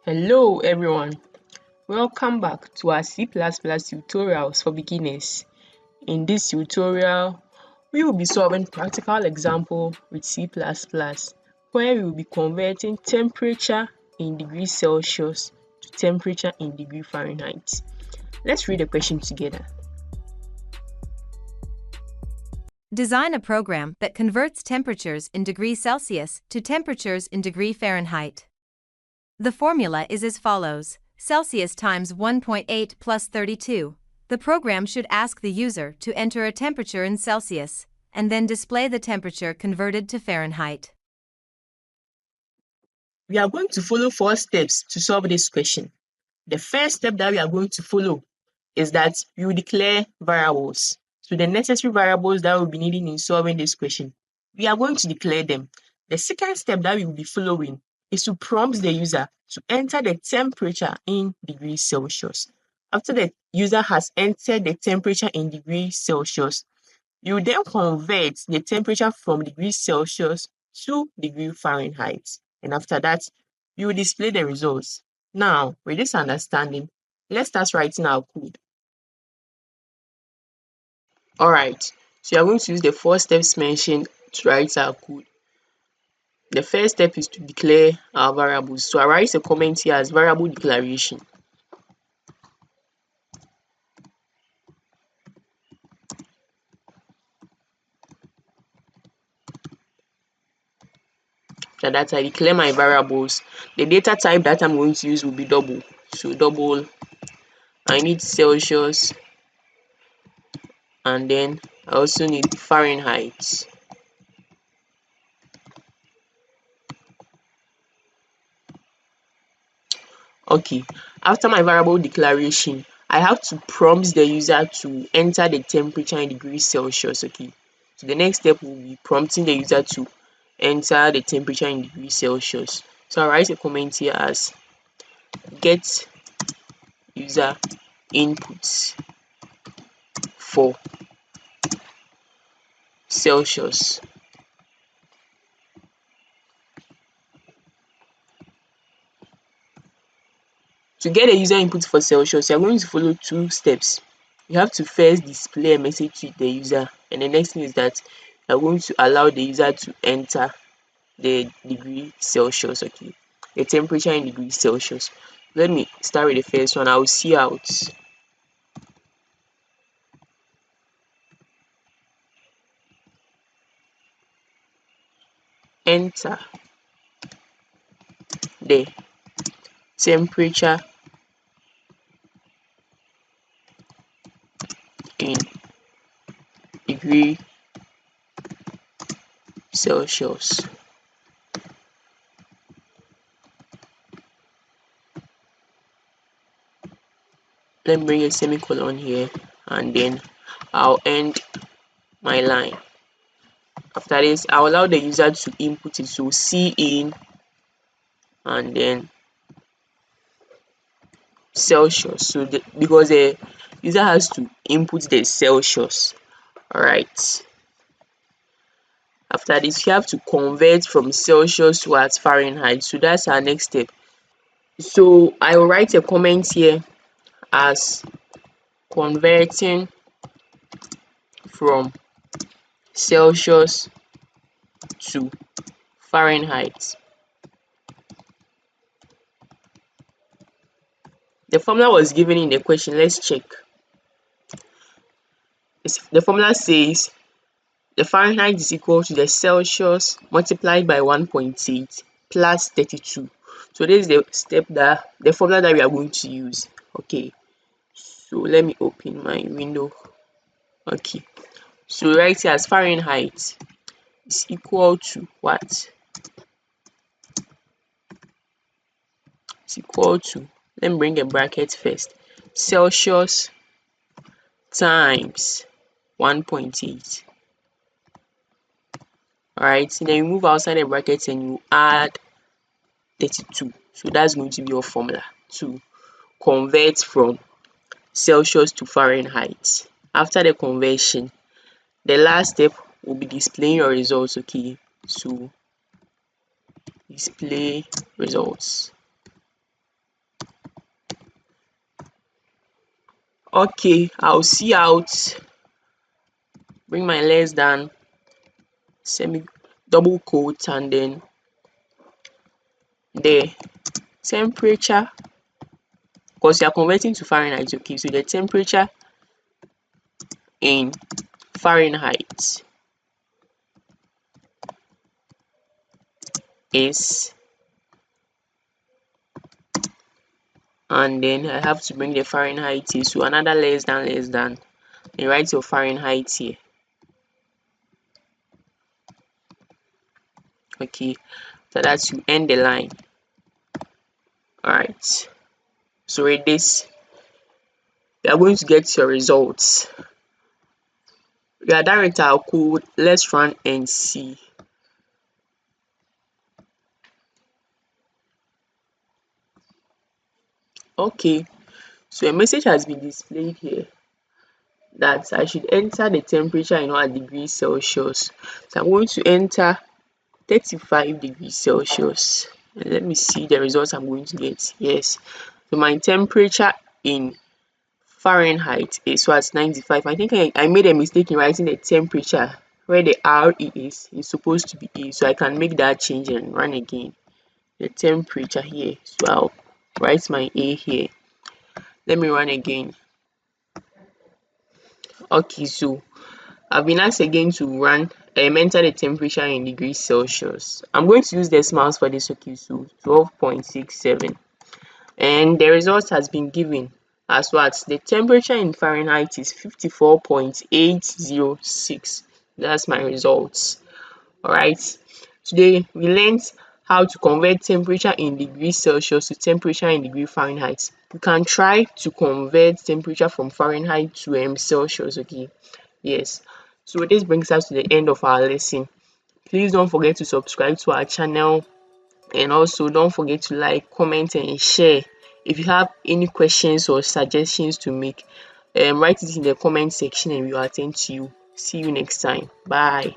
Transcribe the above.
Hello everyone, welcome back to our C++ tutorials for beginners. In this tutorial, we will be solving practical example with C++ where we will be converting temperature in degrees Celsius to temperature in degree Fahrenheit. Let's read the question together. Design a program that converts temperatures in degrees Celsius to temperatures in degree Fahrenheit. The formula is as follows: Celsius times 1.8 plus 32. The program should ask the user to enter a temperature in Celsius, and then display the temperature converted to Fahrenheit. We are going to follow 4 steps to solve this question. The first step that we are going to follow is that we will declare variables. So the necessary variables that we'll be needing in solving this question, we are going to declare them. The second step that we will be following is to prompt the user to enter the temperature in degrees Celsius. After the user has entered the temperature in degrees Celsius, you then convert the temperature from degrees Celsius to degree Fahrenheit. And after that, you will display the results. Now, with this understanding, let's start writing our code. Alright, so you are going to use the 4 steps mentioned to write our code. The first step is to declare our variables. So I write a comment here as variable declaration. After that, I declare my variables. The data type that I'm going to use will be double. So double, I need Celsius, and then I also need Fahrenheit. Okay, after my variable declaration, I have to prompt the user to enter the temperature in degrees Celsius. Okay, so the next step will be prompting the user to enter the temperature in degrees Celsius. So I write a comment here as get user inputs for Celsius. To get a user input for Celsius, you are going to follow 2 steps. You have to first display a message to the user, and the next thing is that you are going to allow the user to enter the degree Celsius, okay, the temperature in degrees Celsius. Let me start with the first one. I will see out. Enter the temperature in degree Celsius. Let me bring a semicolon here, and then I'll end my line. After this, I'll allow the user to input it. So C in, and then Celsius. So because the user has to input the Celsius. Alright. After this, you have to convert from Celsius to Fahrenheit. So that's our next step. So I will write a comment here as converting from Celsius to Fahrenheit. The formula was given in the question. Let's check. The formula says the Fahrenheit is equal to the Celsius multiplied by 1.8 plus 32. So this is the formula that we are going to use. Okay, so let me open my window. Okay, so right here as Fahrenheit is equal to what? It's equal to, let me bring a bracket first, Celsius times 1.8. Alright, so then you move outside the bracket and you add 32. So that's going to be your formula to convert from Celsius to Fahrenheit. After the conversion, the last step will be displaying your results. Okay, so display results. Okay, I'll see out, bring my less than, semi double quote, and then the temperature, because you are converting to Fahrenheit. Okay, so the temperature in Fahrenheit is, and then I have to bring the Fahrenheit here, so another less than, and write your Fahrenheit here. Okay, so that's you end the line. Alright, so with this, you are going to get your results. Yeah, director code, let's run and see. Okay, so a message has been displayed here that I should enter the temperature in 1 degree Celsius. So I'm going to enter 35 degrees Celsius. And let me see the results I'm going to get. Yes, so my temperature in Fahrenheit is what's 95. I think I made a mistake in writing the temperature where the RE is supposed to be A. So I can make that change and run again. The temperature here. So I'll write my A here. Let me run again. Okay, so I've been asked again to run enter the temperature in degrees Celsius. I'm going to use decimals for this. Okay, so 12.67, and the result has been given as what? The temperature in Fahrenheit is 54.806. That's my results. Alright, today we learned how to convert temperature in degrees Celsius to temperature in degree Fahrenheit. You can try to convert temperature from Fahrenheit to Celsius. Okay, yes. So this brings us to the end of our lesson. Please don't forget to subscribe to our channel, and also don't forget to like, comment and share. If you have any questions or suggestions to make, write it in the comment section and we will attend to you. See you next time. Bye.